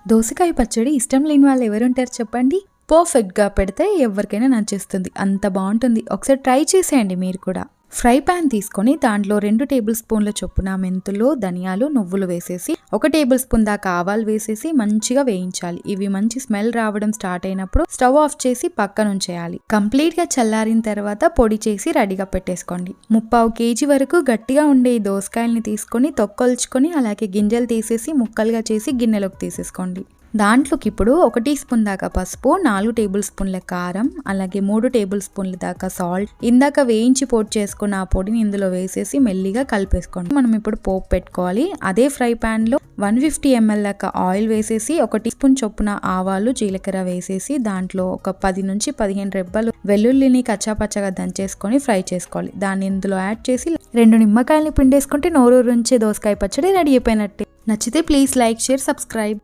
దోసకాయ పచ్చడి ఇష్టం లేని వాళ్ళు ఎవరుంటారు చెప్పండి. పర్ఫెక్ట్‌గా పెడితే ఎవరికైనా నచ్చేస్తుంది. అంత బావుంటుంది. ఒకసారి ట్రై చేసేయండి మీరు కూడా. ఫ్రై పాన్ తీసుకొని దాంట్లో 2 టేబుల్ స్పూన్ల చొప్పున మెంతులు, ధనియాలు, నువ్వులు వేసేసి 1 టేబుల్ స్పూన్ దాకా ఆవాలు వేసేసి మంచిగా వేయించాలి. ఇవి మంచి స్మెల్ రావడం స్టార్ట్ అయినప్పుడు స్టవ్ ఆఫ్ చేసి పక్కనుంచేయాలి. కంప్లీట్‌గా చల్లారిన తర్వాత పొడి చేసి రెడీగా పెట్టేసుకోండి. 3/4 కేజీ వరకు గట్టిగా ఉండే ఈ దోసకాయల్ని తీసుకొని తొక్కొల్చుకొని అలాగే గింజలు తీసేసి ముక్కలుగా చేసి గిన్నెలోకి తీసేసుకోండి. దాంట్లోకి ఇప్పుడు 1 టీ స్పూన్ దాకా పసుపు, 4 టేబుల్ స్పూన్ల కారం, అలాగే 3 టేబుల్ స్పూన్ల దాకా సాల్ట్, ఇందాక వేయించి పొడి చేసుకున్న ఆ పొడిని ఇందులో వేసేసి మెల్లిగా కలిపేసుకోండి. మనం ఇప్పుడు పోపు పెట్టుకోవాలి. అదే ఫ్రై పాన్ లో 150 ml దాకా ఆయిల్ వేసేసి 1 టీ స్పూన్ చొప్పున ఆవాలు, జీలకర్ర వేసేసి దాంట్లో ఒక 10 నుంచి 15 రెబ్బలు వెల్లుల్లిని కచ్చాపచ్చగా దంచేసుకొని ఫ్రై చేసుకోవాలి. దాన్ని ఇందులో యాడ్ చేసి 2 నిమ్మకాయలని పిండేసుకుంటే నోరూరించే దోసకాయ పచ్చడి రెడీ అయిపోయినట్టే. నచ్చితే ప్లీజ్ లైక్, షేర్, సబ్స్క్రైబ్.